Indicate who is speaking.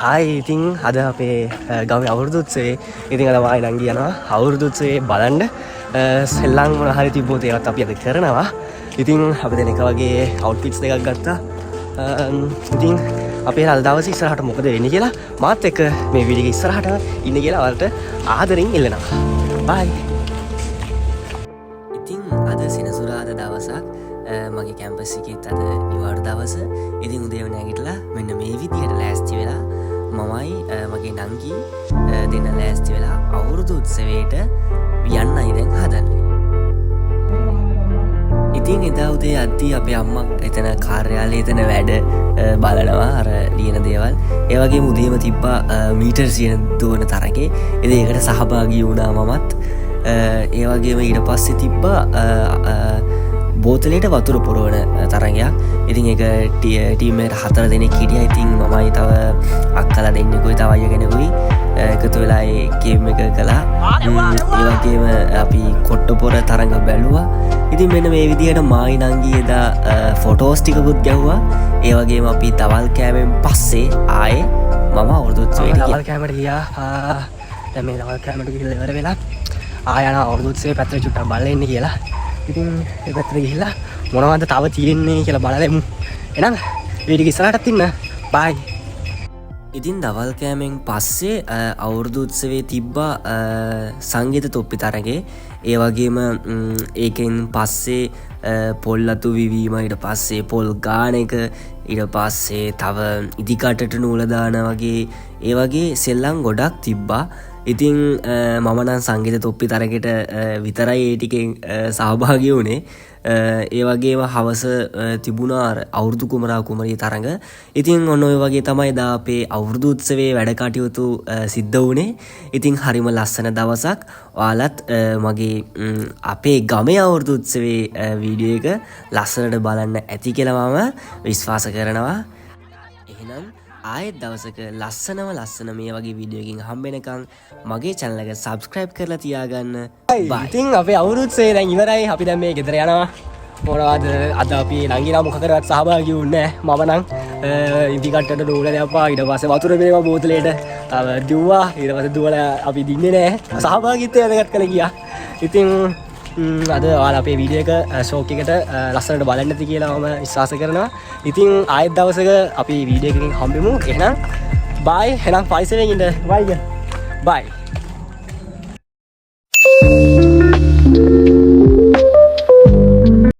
Speaker 1: Hi ඉතින් අද අපේ ගමේ අවුරුදු උත්සවේ ඉතින් අද වායි නංගි යනවා අවුරුදු උත්සවේ බලන්න සෙල්ලම් මොන හරි තිබ්බොත් ඒවත් අපි අද කරනවා. ඉතින් අපි දෙන එක වගේ අවුට්ෆිට්ස් දෙකක් ගත්තා. ඉතින් අපේ අද දවසේ ඉස්සරහට මොකද වෙන්නේ කියලා මාත් එක්ක මේ වීඩියෝ එක ඉස්සරහට ඉන්න කියලා ඔයාලට ආදරෙන් ඉල්ලනවා. බයි. ඉතින් අද සෙනසුරාදා දවසක් මගේ කැම්පස් එකේත් අද නිවාඩු දවස. ඉතින් උදේම නැගිටලා මෙන්න මේ විදිහට ලෑස්ති වෙලා මමයි මගේ නංගි දෙන්න ලෑස්ති වෙලා අවුරුදු උත්සවයට යන්නයි දැන් හදන්නේ. ඉතින් එදා උදේ යද්දී අපේ අම්මා එතන කාර්යාලයේ එතන වැඩ බලනවා අර ලියන දේවල්. ඒ වගේම උදේම තිබ්බා මීටර් සියන දුවන තරගේ. ඉතින් ඒකට සහභාගී වුණා මමත්. ඒ වගේම ඊට පස්සේ තිබ්බා බෝතලයට වතුර පුරවන තරගයක්. ඉතින් ඒක ටීම් එකට 4 දෙනෙක් හිටියා. ඉතින් මමයි තව අක්කලා දෙන්නෙකුයි තව අයියා කෙනෙකුයි එකතු වෙලා ඒ ගේම් එක කළා. ඒ වගේම අපි කොට්ට පොර තරඟ බැලුවා. ඉතින් මෙන්න මේ විදිහට මායි නංගි එදා ෆොටෝස් ටිකකුත් ගැහුවා. ඒ වගේම අපි දවල් කෑමෙන් පස්සේ ආයේ මම අවුරුදු උත්සවයට ගියා. දවල් කෑමට ගියා. දැන් මේ දවල් කෑමට ගිහිල්ලා ඉවර වෙලා ආය යන අවුරුදු උත්සවේ පැත්තට චුට්ටක් බලන්න එන්න කියලා. ඉතින් ඒ පැත්තට ගිහිල්ලා මොනවද තව තියෙන්නේ කියලා බලලෙමු. එහෙනම් වීඩියෝ ඉස්සරහටත් ඉන්න. බයි. ඉතින් දවල් කෑමෙන් පස්සේ අවුරුදු උත්සවයේ තිබ්බා සංගීත තොප්පි තරගේ. ඒ වගේම ඒකෙන් පස්සේ පොල් අතු විවීම, ඊට පස්සේ පොල් ගාන එක, ඊට පස්සේ තව ඉදිකටට නූල දාන වගේ ඒ වගේ සෙල්ලම් ගොඩක් තිබ්බා. ඉතින් මම නම් සංගීත තොප්පි තරගෙට විතරයි ඒ ටිකෙන් සහභාගී වුණේ. ඒ වගේම හවස තිබුණා අවුරුදු කුමරා කුමරිය තරඟ. ඉතින් ඔන්න ඔය වගේ තමයි දා අපේ අවුරුදු උත්සවයේ වැඩ කටයුතු සිද්ධ වුණේ. ඉතින් හරිම ලස්සන දවසක්. ඔයාලත් මගේ අපේ ගමේ අවුරුදු උත්සවයේ වීඩියෝ එක ලස්සනට බලන්න ඇති කියලා මම විශ්වාස කරනවා. එහෙනම් ආයෙත් දවසක ලස්සන මේ වගේ වීඩියෝ එකකින් හම්බෙනකන් මගේ channel එක subscribe කරලා තියාගන්න. bye. ඉතින් අපේ අවුරුදු උත්සවය දැන් ඉවරයි. අපි දැන් මේ ගෙදර යනවා. මොනවද අද අපි නංගිලා මොකකටවත් සහභාගී වුණේ නැහැ. මම නම් ඉදි කට්ටට නූල දැම්පා. ඊට පස්සේ වතුර බේවා බෝතලයට තව දිව්වා. ඊට පස්සේ දුවලා අපි දින්නේ නැහැ. සහභාගීත්වය වැඩගත් කළා ගියා. ඉතින් අද ඔයාලා අපේ වීඩියෝ එක ෂෝක් එකට ලස්සනට බලන්න ඇති කියලා මම විශ්වාස කරනවා. ඉතින් ආයෙත් දවසක අපි වීඩියෝ එකකින් හම්බෙමු. එහෙනම් බයි. එහෙනම් පරිස්සමෙන් ඉන්න. බයි. බයි.